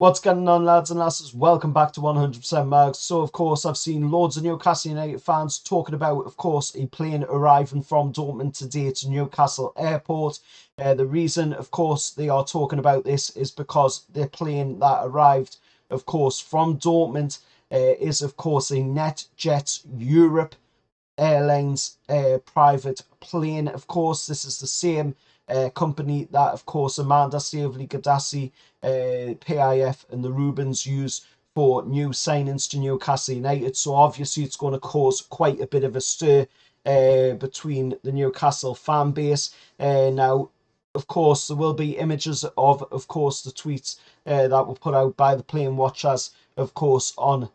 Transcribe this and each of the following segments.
What's going on, lads and lasses? Welcome back to 100% Mags. So, of course, I've seen loads of Newcastle United fans talking about, of course, a plane arriving from Dortmund today to Newcastle Airport. The reason, of course, they are talking about this is because the plane that arrived, of course, from Dortmund is, of course, a NetJets Europe Airlines private plane. Of course, this is the same company that, of course, Amanda Staveley Gadassi, PIF, and the Rubens use for new signings to Newcastle United. So obviously, it's going to cause quite a bit of a stir between the Newcastle fan base. Now, of course, there will be images of course, the tweets that were put out by the plane watchers, of course, on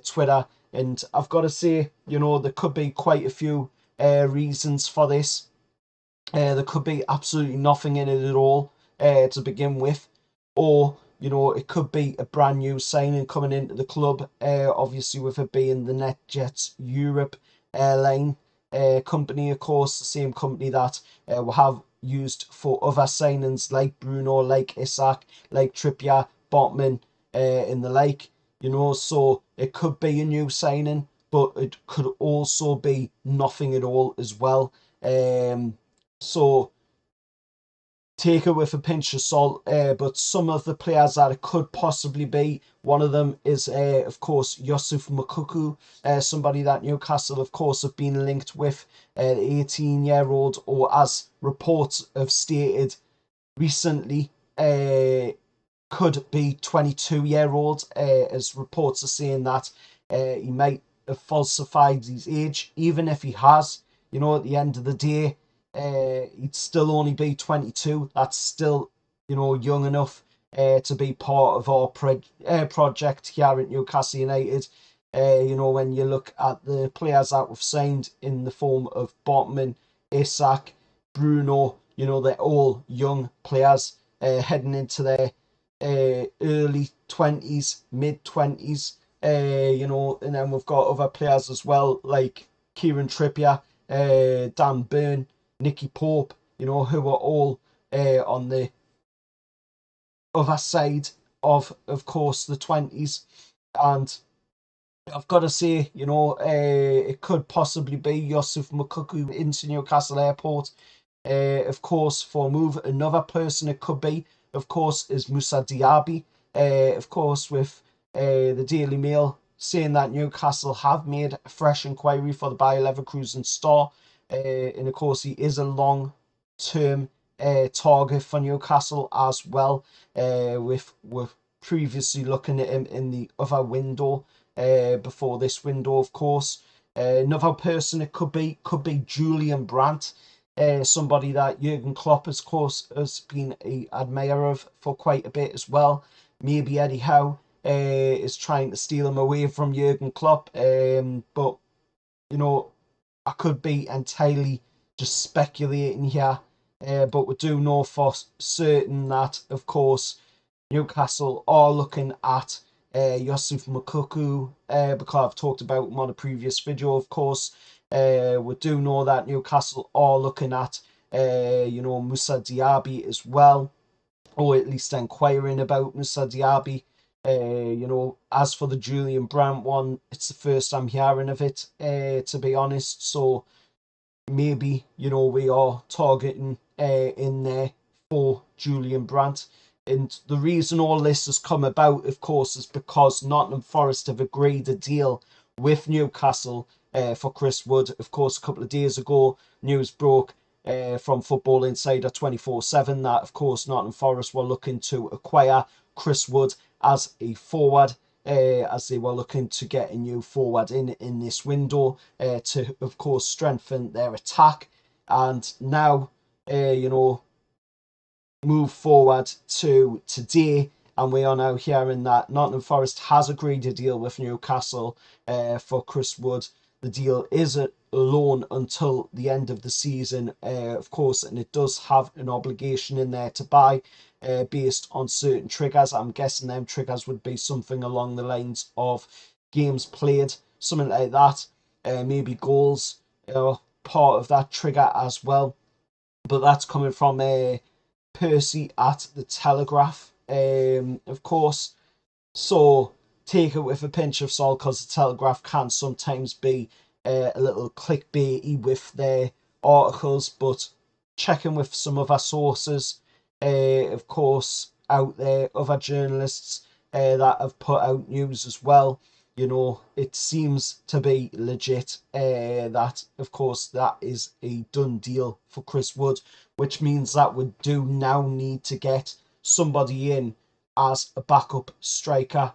Twitter. And I've got to say, there could be quite a few reasons for this. There could be absolutely nothing in it at all to begin with. Or, it could be a brand new signing coming into the club. Obviously, with it being the NetJets Europe airline company, of course, the same company that will have used for other signings like Bruno, like Isak, like Trippier, Botman, and the like. So it could be a new signing, but it could also be nothing at all as well. So take it with a pinch of salt. But some of the players that it could possibly be, one of them is, of course, Yusuf Moukoko, somebody that Newcastle, of course, have been linked with, the 18-year-old, or as reports have stated recently, could be 22-year-old, as reports are saying that he might have falsified his age. Even if he has, at the end of the day, he'd still only be 22. That's still, young enough to be part of our project here at Newcastle United. When you look at the players that we've signed in the form of Botman, Isak, Bruno, they're all young players heading into their early 20s, mid 20s. And then we've got other players as well, like Kieran Trippier, Dan Burn, Nicky Pope, who are all on the other side of course, the 20s. And I've got to say, it could possibly be Yusuf Moukoko into Newcastle Airport. Of course, for a move, another person it could be, of course, is Moussa Diaby. Of course, with the Daily Mail saying that Newcastle have made a fresh inquiry for the Bayer Leverkusen star. And of course, he is a long-term target for Newcastle as well. With previously looking at him in the other window before this window, of course. Another person it could be Julian Brandt. Somebody that Jurgen Klopp, of course, has been an admirer of for quite a bit as well. Maybe Eddie Howe is trying to steal him away from Jurgen Klopp. But, I could be entirely just speculating here. But we do know for certain that, of course, Newcastle are looking at Yusuf Moukoko, because I've talked about him on a previous video, of course. We do know that Newcastle are looking at, Moussa Diaby as well, or at least inquiring about Moussa Diaby. As for the Julian Brandt one, it's the first I'm hearing of it, to be honest. So maybe, we are targeting in there for Julian Brandt. And the reason all this has come about, of course, is because Nottingham Forest have agreed a deal with Newcastle for Chris Wood. Of course, a couple of days ago, news broke from Football Insider 24/7 that, of course, Nottingham Forest were looking to acquire Chris Wood as a forward, as they were looking to get a new forward in this window to, of course, strengthen their attack. And now, move forward to today, and we are now hearing that Nottingham Forest has agreed a deal with Newcastle for Chris Wood. The deal is a loan until the end of the season, of course, and it does have an obligation in there to buy based on certain triggers. I'm guessing them triggers would be something along the lines of games played, something like that. Maybe goals are part of that trigger as well. But that's coming from Percy at the Telegraph, of course. So take it with a pinch of salt, because the Telegraph can sometimes be a little clickbaity with their articles, but checking with some of our sources, of course, out there, other journalists that have put out news as well. It seems to be legit. That, of course, that is a done deal for Chris Wood, which means that we do now need to get somebody in as a backup striker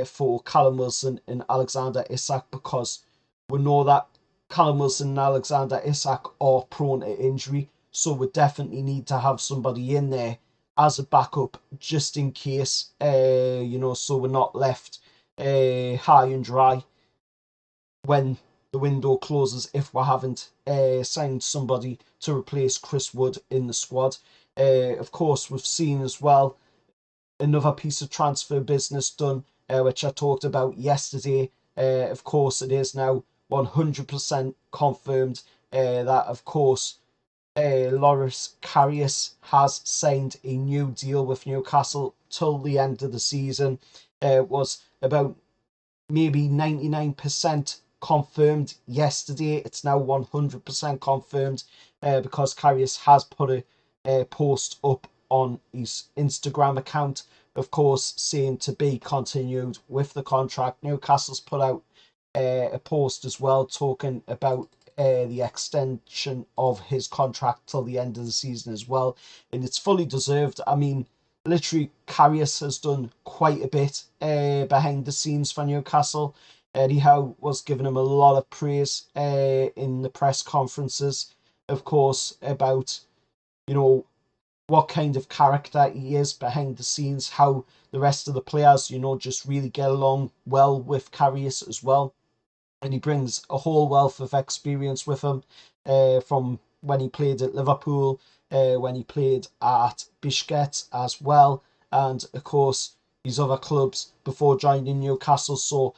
for Callum Wilson and Alexander Isak, because we know that Callum Wilson and Alexander Isak are prone to injury. So we definitely need to have somebody in there as a backup, just in case, so we're not left high and dry when the window closes, if we haven't signed somebody to replace Chris Wood in the squad. Of course, we've seen as well another piece of transfer business done, which I talked about yesterday. Of course, it is now 100% confirmed that, of course, Loris Karius has signed a new deal with Newcastle till the end of the season. It was about maybe 99% confirmed yesterday. It's now 100% confirmed because Karius has put a post up on his Instagram account, of course, saying to be continued with the contract. Newcastle's put out a post as well talking about the extension of his contract till the end of the season as well, and it's fully deserved. I mean, literally, Karius has done quite a bit behind the scenes for Newcastle. Eddie Howe was giving him a lot of praise in the press conferences, of course, about, what kind of character he is behind the scenes, how the rest of the players, just really get along well with Karius as well. And he brings a whole wealth of experience with him from when he played at Liverpool, when he played at Bishkek as well, and of course his other clubs before joining Newcastle. So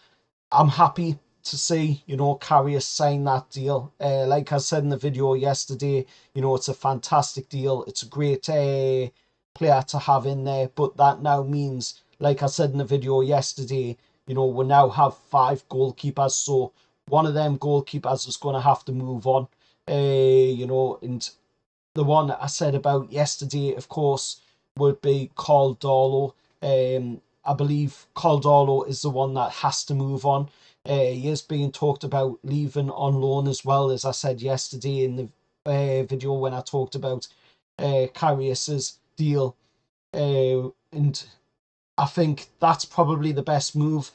I'm happy to see, Karius sign that deal. Like I said in the video yesterday, it's a fantastic deal. It's a great player to have in there, but that now means, like I said in the video yesterday, we now have 5 goalkeepers, so one of them goalkeepers is going to have to move on. And the one that I said about yesterday, of course, would be Caldolo. I believe Caldolo is the one that has to move on. He is being talked about leaving on loan as well, as I said yesterday in the video when I talked about Karius's deal. And I think that's probably the best move.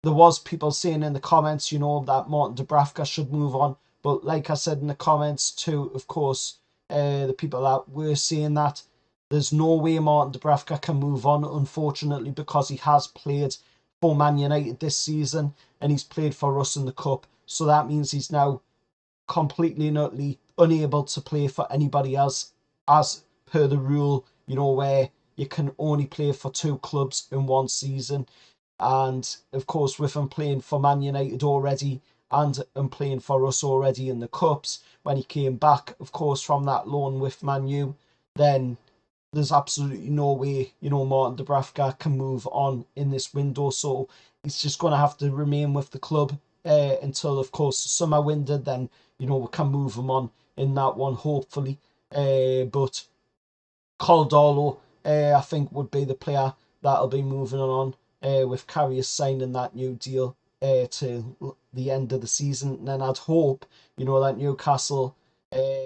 There was people saying in the comments, that Martin Dubravka should move on. But like I said in the comments too, of course, the people that were saying that, there's no way Martin Dubravka can move on, unfortunately, because he has played for Man United this season and he's played for us in the Cup. So that means he's now completely and utterly unable to play for anybody else, as per the rule, where you can only play for 2 clubs in one season. And of course, with him playing for Man United already and him playing for us already in the Cups, when he came back, of course, from that loan with Man U, then there's absolutely no way, Martin Dubravka can move on in this window. So he's just going to have to remain with the club until, of course, the summer window. Then, we can move him on in that one, hopefully. But Caldolo, I think, would be the player that'll be moving on with Karius signing that new deal to the end of the season. And then I'd hope, that Newcastle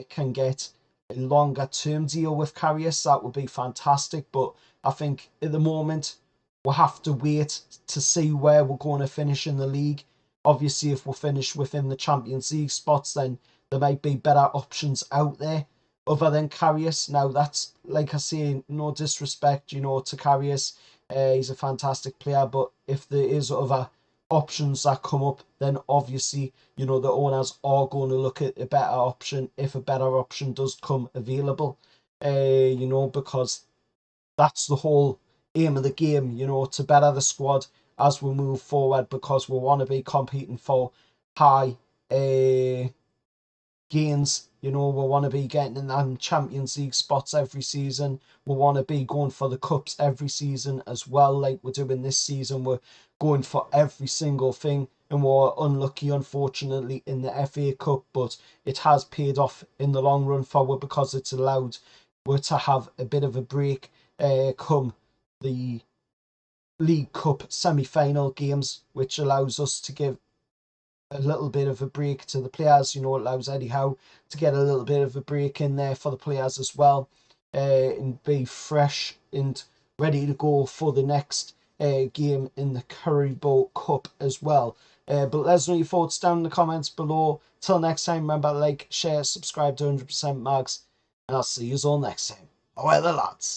can get a longer term deal with Karius. That would be fantastic. But I think at the moment we'll have to wait to see where we're going to finish in the league. Obviously, if we finish within the Champions League spots, then there might be better options out there other than Karius. Now, that's, like I say, no disrespect, to Karius. He's a fantastic player, but if there is other options that come up, then obviously, the owners are going to look at a better option if a better option does come available, because that's the whole aim of the game, to better the squad as we move forward, because we want to be competing for high gains. You know, we want to be getting in them Champions League spots every season. We want to be going for the cups every season as well, like we're doing this season. We're going for every single thing, and we're unlucky, unfortunately, in the FA Cup, but it has paid off in the long run for us because it's allowed us to have a bit of a break come the League Cup semi-final games, which allows us to give a little bit of a break to the players. You know, it allows Eddie Howe to get a little bit of a break in there for the players as well, and be fresh and ready to go for the next game in the Carabao Cup as well. But let us know your thoughts down in the comments below. Till next time, remember, like, share, subscribe to 100% Mags, and I'll see you all next time. Away the lads.